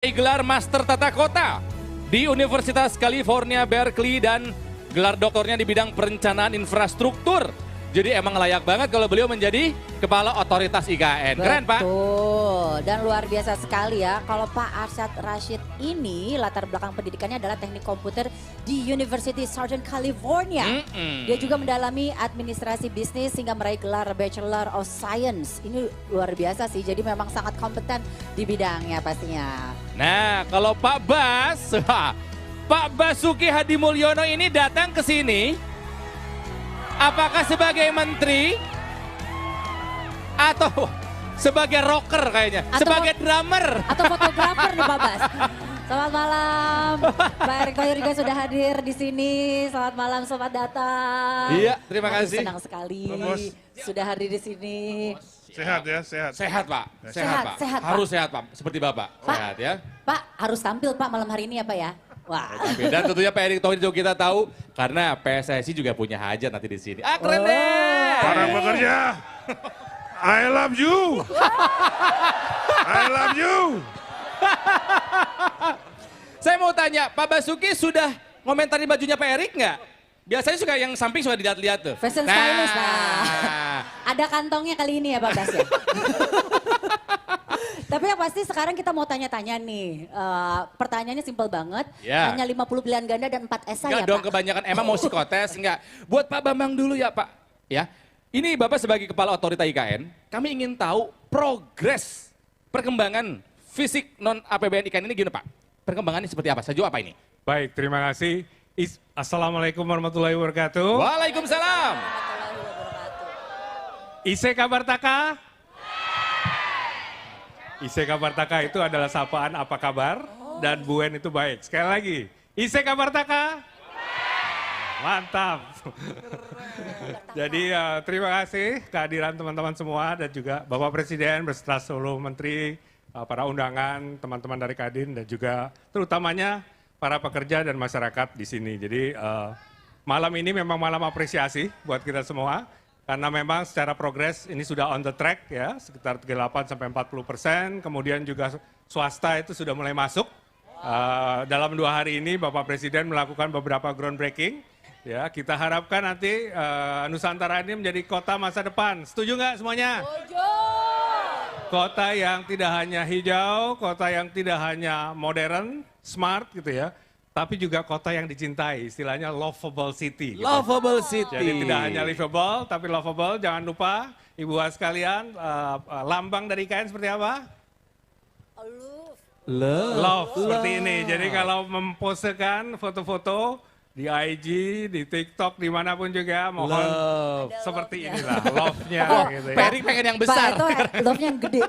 Gelar Master Tata Kota di Universitas California, Berkeley dan gelar doktornya di bidang perencanaan infrastruktur. Jadi emang layak banget kalau beliau menjadi Kepala Otoritas IKN. Keren Pak. Betul, dan luar biasa sekali ya. Kalau Pak Arsyad Rashid ini latar belakang pendidikannya adalah teknik komputer di University Southern California. Dia juga mendalami administrasi bisnis hingga meraih gelar Bachelor of Science. Ini luar biasa sih, jadi memang sangat kompeten di bidangnya pastinya. Nah kalau Pak Bas, Pak Basuki Hadimulyono ini datang ke sini. Apakah sebagai menteri atau sebagai rocker kayaknya, atau sebagai drummer atau fotografer nih Pak Bas. Selamat malam, Pak Erick Thohir juga sudah hadir di sini. Selamat malam, selamat datang. Iya, terima kasih. Senang sekali sudah hadir di sini. Sehat ya, sehat. Sehat Pak, sehat Pak. Sehat, Harus Pak. sehat Pak, seperti Bapak. Pak, Sehat ya. Pak harus tampil Pak malam hari ini ya Pak ya. Wah. Dan tentunya Pak Erick Thohir juga kita tahu karena PSSI juga punya hajat nanti di sini. Ah keren deh. Para pekerja, I love you. I love you. Saya mau tanya, Pak Basuki sudah ngomentari bajunya Pak Erick nggak? Biasanya suka yang samping suka dilihat-lihat tuh. Fashion stylist Pak. Ada kantongnya kali ini ya Pak Bas ya. Tapi yang pasti sekarang kita mau tanya-tanya nih. Pertanyaannya simpel banget. Ya. Hanya 50 pilihan ganda dan 4 esai Enggak ya dong, Pak. kebanyakan emang mau psikotes, enggak. Buat Pak Bambang dulu ya Pak. Ya, ini Bapak sebagai Kepala Otorita IKN, kami ingin tahu progres perkembangan fisik non APBN IKN ini gimana Pak? Perkembangannya seperti apa? Sejauh apa ini? Baik, terima kasih. Assalamualaikum warahmatullahi wabarakatuh. Waalaikumsalam. Ise kabar taka? Ise kabar taka itu adalah sapaan apa kabar dan Buen itu baik. Sekali lagi, Ise kabar taka? Mantap. Jadi terima kasih kehadiran teman-teman semua dan juga Bapak Presiden beserta seluruh menteri, para undangan, teman-teman dari Kadin dan juga terutamanya para pekerja dan masyarakat di sini. Jadi malam ini memang malam apresiasi buat kita semua. Karena memang secara progres ini sudah on the track ya, sekitar 38-40%. Kemudian juga swasta itu sudah mulai masuk. Dalam 2 hari ini Bapak Presiden melakukan beberapa groundbreaking. Ya, kita harapkan nanti Nusantara ini menjadi kota masa depan. Setuju nggak semuanya? Setuju. Kota yang tidak hanya hijau, kota yang tidak hanya modern, smart gitu ya. Tapi juga kota yang dicintai, istilahnya lovable city. Gitu. Lovable city. Jadi tidak hanya livable, tapi lovable. Jangan lupa, Ibu sekalian, lambang dari IKN seperti apa? Love, seperti ini. Jadi kalau memposekan foto-foto di IG, di TikTok, dimanapun juga, mohon seperti inilah, love-nya. Gitu ya. Pak Erick pengen yang besar. Pak itu love-nya yang gede.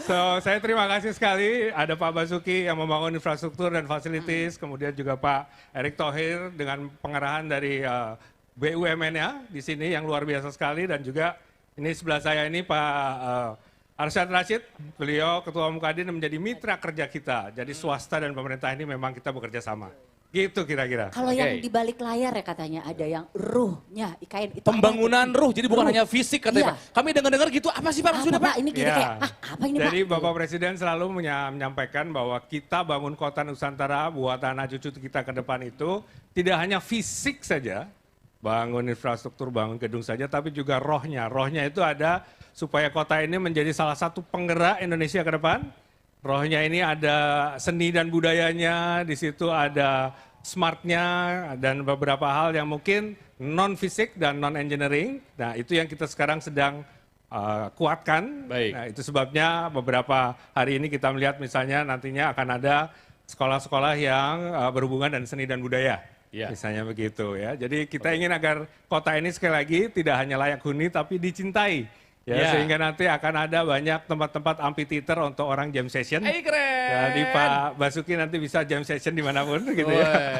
So, saya terima kasih sekali ada Pak Basuki yang membangun infrastruktur dan fasilitas, kemudian juga Pak Erick Thohir dengan pengarahan dari BUMN-nya di sini yang luar biasa sekali dan juga ini sebelah saya ini Pak Arsyad Rashid, beliau Ketua Umum Kadin menjadi mitra kerja kita. Jadi swasta dan pemerintah ini memang kita bekerja sama. Gitu kira-kira. Kalau yang di balik layar ya katanya ada yang ruhnya IKN itu. Pembangunan ruh, jadi bukan hanya fisik katanya Iya. Pak. Kami dengar-dengar gitu, apa sih Pak maksudnya Apa, Pak? Pak? Ini gini Ya. kayak, apa ini Jadi Pak? Bapak Presiden selalu menyampaikan bahwa kita bangun kota Nusantara buat anak cucu kita ke depan itu tidak hanya fisik saja, bangun infrastruktur, bangun gedung saja, tapi juga rohnya. Rohnya itu ada supaya kota ini menjadi salah satu penggerak Indonesia ke depan. Rohnya ini ada seni dan budayanya, di situ ada smartnya dan beberapa hal yang mungkin non fisik dan non engineering. Nah itu yang kita sekarang sedang kuatkan. Baik. Nah itu sebabnya beberapa hari ini kita melihat misalnya nantinya akan ada sekolah-sekolah yang berhubungan dengan seni dan budaya. Ya. Misalnya begitu ya. Jadi kita ingin agar kota ini sekali lagi tidak hanya layak huni tapi dicintai. Ya, sehingga nanti akan ada banyak tempat-tempat amphitheater untuk orang jam session. Keren. Jadi Pak Basuki nanti bisa jam session dimanapun gitu ya.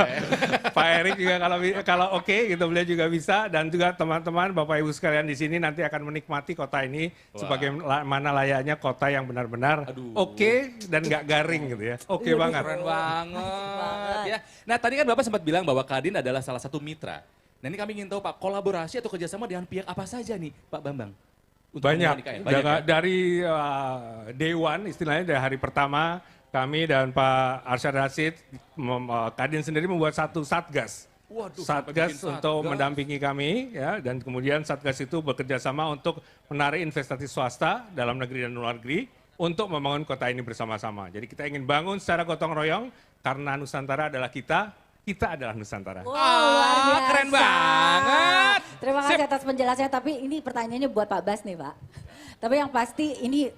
Pak Erick juga kalau oke gitu beliau juga bisa dan juga teman-teman Bapak Ibu sekalian di sini nanti akan menikmati kota ini sebagaimana layaknya kota yang benar-benar oke dan nggak garing gitu ya. Oke banget. Keren banget. Ya. Nah tadi kan Bapak sempat bilang bahwa Kadin adalah salah satu mitra. Nah ini kami ingin tahu Pak, kolaborasi atau kerjasama dengan pihak apa saja nih Pak Bambang? Banyak, Banyak ya? dari day one istilahnya dari hari pertama kami dan Pak Arsyad Rashid, Kadin sendiri membuat satu satgas. Waduh, Satgas bikin untuk satgas. mendampingi kami, ya, dan kemudian Satgas itu bekerja sama untuk menarik investasi swasta dalam negeri dan luar negeri untuk membangun kota ini bersama-sama. Jadi kita ingin bangun secara gotong royong karena Nusantara adalah kita adalah Nusantara. Wow, luar biasa. Keren banget. Terima kasih Sip. atas penjelasannya, tapi ini pertanyaannya buat Pak Bas nih Pak. Tapi yang pasti ini,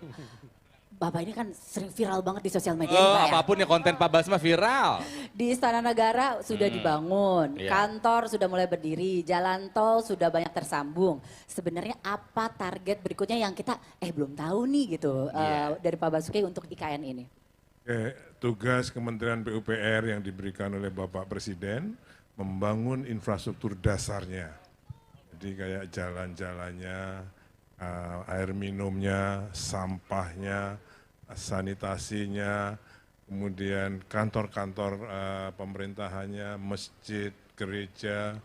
Bapak ini kan sering viral banget di sosial media nih, Pak, ya. Apapun ya konten Pak Bas mah viral. Di Istana Negara sudah dibangun, Iya. kantor sudah mulai berdiri, jalan tol sudah banyak tersambung. Sebenarnya apa target berikutnya yang kita belum tahu nih gitu dari Pak Basuki untuk IKN ini? Tugas Kementerian PUPR yang diberikan oleh Bapak Presiden membangun infrastruktur dasarnya. Jadi kayak jalan-jalannya, air minumnya, sampahnya, sanitasinya, kemudian kantor-kantor pemerintahannya, masjid, gereja,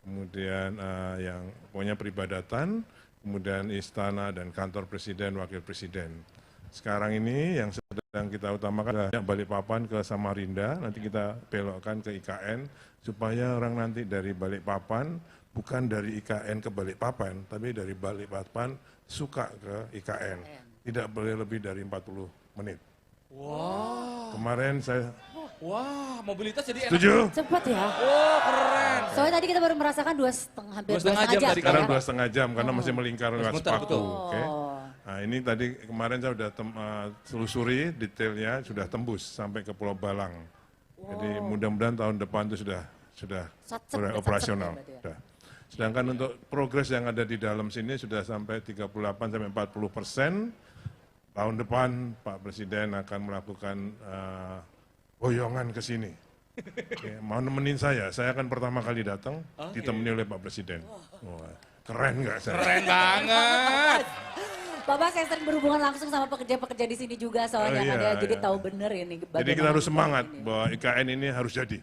kemudian yang pokoknya peribadatan, kemudian istana dan kantor presiden, wakil presiden. Sekarang ini yang sedang kita utamakan adalah Balikpapan ke Samarinda, nanti kita belokkan ke IKN, supaya orang nanti dari Balikpapan, bukan dari IKN ke Balikpapan, tapi dari Balikpapan suka ke IKN. Tidak boleh lebih dari 40 menit. Wow. Kemarin saya Wah, mobilitas jadi enak. setuju. Cepat ya. Oh, keren. Soalnya tadi kita baru merasakan hampir 2,5 jam. tadi Sekarang Pak. 2,5 jam karena masih melingkar lewat muter, Sepaku. betul. Oke. Nah ini tadi kemarin saya sudah telusuri detailnya, sudah tembus sampai ke Pulau Balang. Jadi mudah-mudahan tahun depan itu sudah Satset, mulai udah operasional. satset ya berarti ya. Sudah. Sedangkan untuk progres yang ada di dalam sini sudah sampai 38 sampai 40%. Tahun depan Pak Presiden akan melakukan boyongan ke sini. Oke, mau nemenin saya akan pertama kali datang ditemani oleh Pak Presiden. Wah, keren nggak saya? Keren banget. Bapak saya sering berhubungan langsung sama pekerja-pekerja di sini juga soalnya Oh, iya, kan ya. Jadi iya. tahu bener ini. Jadi bagaimana kita harus IKN semangat ini. bahwa IKN ini harus jadi.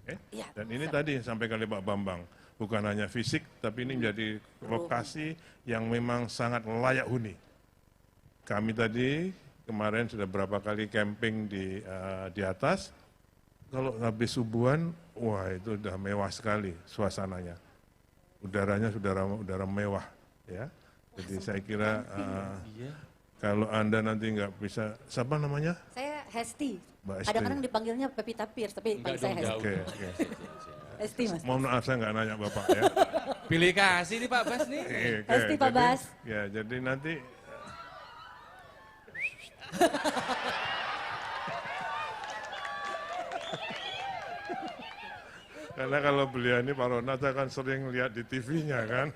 Oke? Iya, Dan ini tadi yang sampaikan oleh Pak Bambang, bukan hanya fisik, tapi ini menjadi lokasi yang memang sangat layak huni. Kami tadi kemarin sudah berapa kali camping di atas, kalau habis subuhan, wah itu udah mewah sekali suasananya. Udaranya sudah udara mewah, ya. Jadi saya kira kalau Anda nanti nggak bisa, siapa namanya? Saya Hesti. Mbak Hesti. Kadang-kadang dipanggilnya Pevita Pierce, tapi panggil saya Hesti. Oke, oke. Hesti Mas. Mohon maaf saya nggak nanya Bapak ya. Pilih kasih nih Pak Bas nih. Oke, Hesti, Pak jadi- Bas. Ya, jadi nanti karena kalau beliau ini Pak Ronald saya kan sering lihat di TV-nya kan.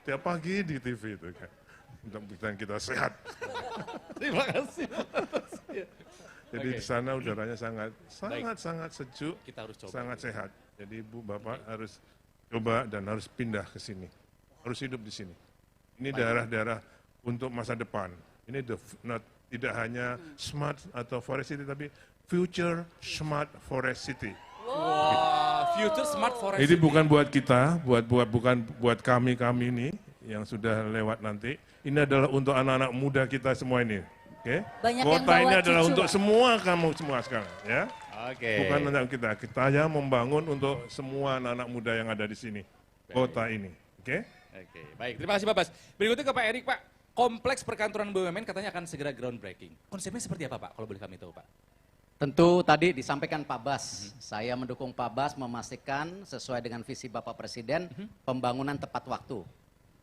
Tiap pagi di TV itu kan. Untuk bikin kita sehat. Terima kasih. Jadi Oke. di sana udaranya sangat sejuk, Kita harus coba. sangat sehat. Jadi Ibu Bapak harus coba dan harus pindah ke sini. Harus hidup di sini. Ini daerah-daerah untuk masa depan. Ini tidak hanya smart atau forest city, tapi future smart forest city. Wah, future smart forest. Ini bukan buat kita, bukan buat kami ini yang sudah lewat nanti. Ini adalah untuk anak-anak muda kita semua ini. Oke? Banyak yang Kota ini bawa adalah cucu, untuk Pak. semua kamu semua sekarang, ya. Oke. Bukan untuk kita. Kita hanya membangun untuk semua anak-anak muda yang ada di sini. Kota ini. Oke? Oke, baik. Terima kasih Pak Bas. Berikutnya ke Pak Erik, Pak. Kompleks perkantoran BUMN katanya akan segera groundbreaking. Konsepnya seperti apa Pak, kalau boleh kami tahu Pak? Tentu tadi disampaikan Pak Bas, saya mendukung Pak Bas memastikan sesuai dengan visi Bapak Presiden pembangunan tepat waktu.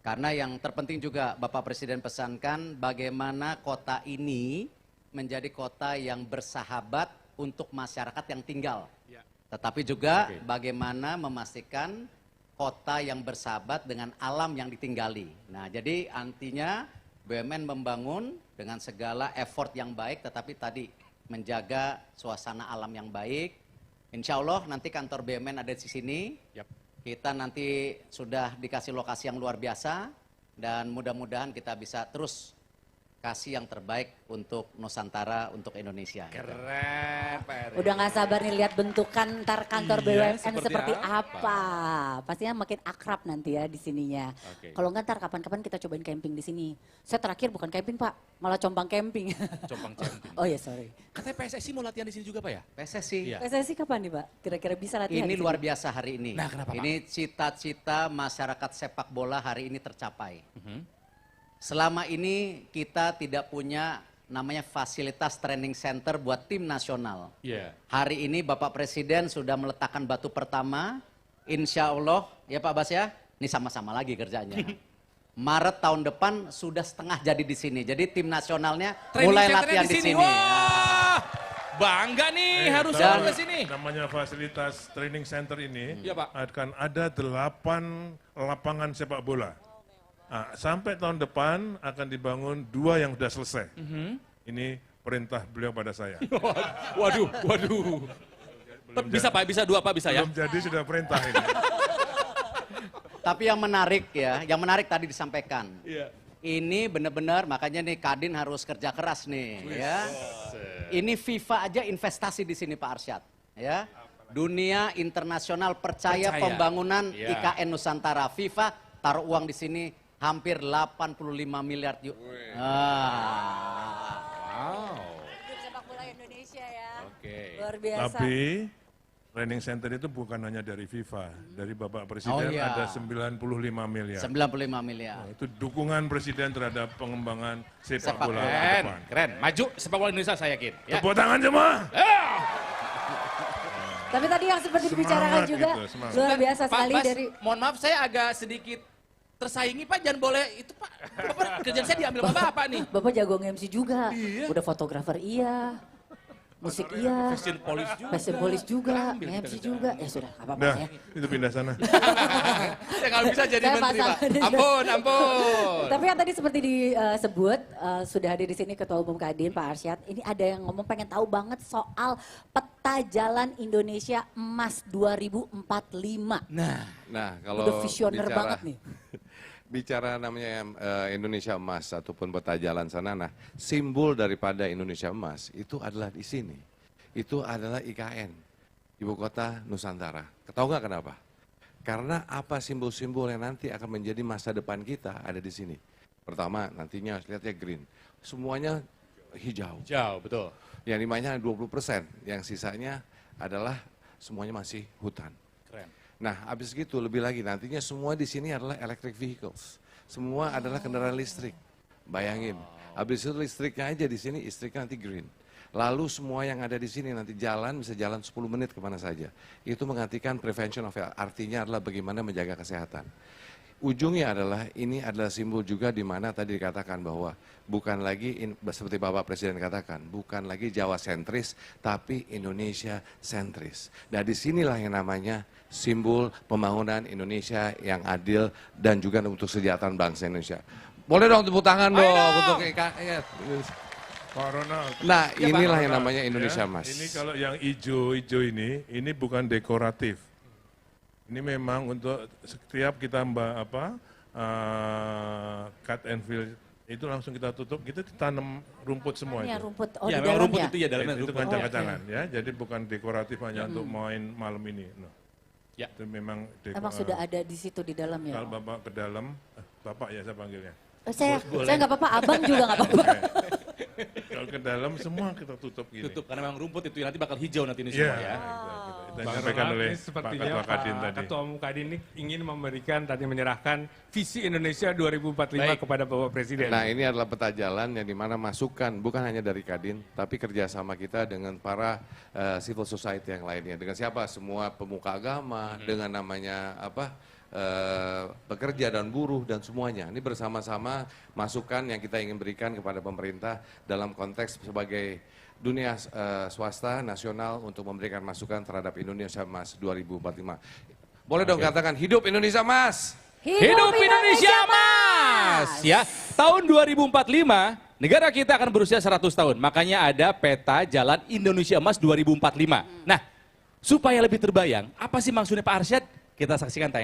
Karena yang terpenting juga Bapak Presiden pesankan bagaimana kota ini menjadi kota yang bersahabat untuk masyarakat yang tinggal. Ya. Tetapi juga bagaimana memastikan kota yang bersahabat dengan alam yang ditinggali. Nah jadi artinya BUMN membangun dengan segala effort yang baik tetapi tadi menjaga suasana alam yang baik. Insya Allah nanti kantor BUMN ada di sini. Yap. Kita nanti sudah dikasih lokasi yang luar biasa dan mudah-mudahan kita bisa terus kasih yang terbaik untuk Nusantara, untuk Indonesia. Keren Pak Eri. Udah nggak sabar nih lihat bentukan ntar kantor Iya, BUMN seperti seperti apa? apa. Pastinya makin akrab nanti ya di sininya. Oke. Kalau nggak ntar kapan-kapan kita cobain camping di sini. Saya terakhir bukan camping Pak, malah compang camping. Compang camping. Oh ya sorry. Katanya PSSI mau latihan di sini juga Pak ya? PSSI. Iya. PSSI kapan nih Pak? Kira-kira bisa latihan Ini di sini? luar biasa hari ini. Nah, kenapa, Pak? Ini cita-cita masyarakat sepak bola hari ini tercapai. Mhm. Selama ini kita tidak punya namanya fasilitas training center buat tim nasional. Iya. Hari ini Bapak Presiden sudah meletakkan batu pertama. Insya Allah, ya Pak Bas ya, ini sama-sama lagi kerjanya. Maret tahun depan sudah setengah jadi di sini. Jadi tim nasionalnya Training mulai centernya latihan di sini. Wah, bangga nih harus dan- ke sini. Namanya fasilitas training center ini Iya, Pak. akan ada 8 lapangan sepak bola. Nah, sampai tahun depan akan dibangun 2 yang sudah selesai. Ini perintah beliau pada saya. Waduh. Bisa Pak, bisa 2 Pak, bisa ya? Belum jadi sudah perintah ini. Tapi yang menarik ya, yang menarik tadi disampaikan. Iya. Ini benar-benar makanya nih Kadin harus kerja keras nih ya. Ini FIFA aja investasi di sini Pak Arsyad ya. Dunia internasional percaya Percaya. pembangunan Iya. IKN Nusantara. FIFA taruh uang di sini hampir 85 miliar yuk. Wow. Hidup sepak bola Indonesia ya. Oke. Luar biasa. Tapi training center itu bukan hanya dari FIFA, dari Bapak Presiden Oh, iya. ada 95 miliar. 95 miliar. Itu dukungan Presiden terhadap pengembangan sepak Sepak bola ke Keren, depan. keren. Maju sepak bola Indonesia saya yakin. Ya. Tepuk tangan semua. Tapi tadi yang seperti Semangat dibicarakan juga itu, semangat. luar biasa Pak sekali Bas, dari mohon maaf saya agak sedikit tersaingi Pak, jangan boleh itu Pak. Bapak, kerjaan saya diambil sama Bapak nih. Bapak jago MC juga. Iya. Udah fotografer iya. Musik iya. Fashion police juga. Fashion police juga, Ambil kita MC kerjaan. juga. Ya sudah, apa-apa Nah, ya. itu pindah sana. Saya nggak bisa jadi Saya menteri pasang Pak. di- Ampun. Tapi yang tadi seperti disebut, sudah hadir di sini Ketua Umum Kadin Pak Arsyad. Ini ada yang ngomong pengen tahu banget soal peta jalan Indonesia Emas 2045. Nah, kalau Udah visioner banget nih. bicara namanya Indonesia Emas ataupun peta jalan sana, nah simbol daripada Indonesia Emas itu adalah di sini. Itu adalah IKN, Ibu Kota Nusantara. Tahu nggak kenapa? Karena apa simbol-simbol yang nanti akan menjadi masa depan kita ada di sini. Pertama, nantinya lihatnya green. Semuanya hijau. Jauh, betul. Yang dimana 20%, yang sisanya adalah semuanya masih hutan. Keren. Nah, habis gitu lebih lagi nantinya semua di sini adalah electric vehicles. Semua adalah kendaraan listrik. Bayangin, habis itu listriknya aja di sini, listriknya nanti green. Lalu semua yang ada di sini nanti jalan bisa jalan 10 menit kemana saja. Itu menggantikan prevention of health, artinya adalah bagaimana menjaga kesehatan. Ujungnya adalah ini adalah simbol juga di mana tadi dikatakan bahwa bukan lagi seperti Bapak Presiden katakan, bukan lagi Jawa sentris tapi Indonesia sentris. Nah, disinilah yang namanya simbol pembangunan Indonesia yang adil dan juga untuk kesejahteraan bangsa Indonesia. Boleh dong tepuk tangan Ayo dong dong. untuk IKN. Pak Ronald. Nah, Ya, Pak. inilah yang Ronald, namanya ya. Indonesia Mas. Ini kalau yang hijau-hijau ini bukan dekoratif. Ini memang untuk setiap kita cut and fill itu langsung kita tutup, kita tanam rumput semua Ini itu. yang rumput, Ya, di memang rumput dalamnya. itu ya dalamnya Itu rumput. kancang-kancangan ya, jadi bukan dekoratif hanya untuk main malam ini. No. Ya. Itu memang Emang sudah ada di situ di dalam ya? Kalau Bapak ke dalam, Bapak ya saya panggilnya. Saya nggak apa-apa, abang juga nggak apa-apa. Kalau ke dalam semua kita tutup gini. Tutup, karena memang rumput itu nanti bakal hijau nanti ini Iya. semua ya. Itu Bang disampaikan Ronald, oleh ini Pak sepertinya Ketua Kadin Pak tadi. Ketua Umum Kadin ini ingin memberikan tadi menyerahkan visi Indonesia 2045 Baik. kepada Bapak Presiden. Nah, ini adalah peta jalan yang dimana masukan bukan hanya dari Kadin, tapi kerjasama kita dengan para civil society yang lainnya. Dengan siapa? Semua pemuka agama, dengan namanya pekerja dan buruh dan semuanya. Ini bersama-sama masukan yang kita ingin berikan kepada pemerintah dalam konteks sebagai dunia swasta nasional untuk memberikan masukan terhadap Indonesia Emas 2045. Boleh dong katakan hidup Indonesia Emas. Hidup Indonesia Mas! Ya, tahun 2045 negara kita akan berusia 100 tahun. Makanya ada peta jalan Indonesia Emas 2045. Nah, supaya lebih terbayang, apa sih maksudnya Pak Arsyad? Kita saksikan tayangan.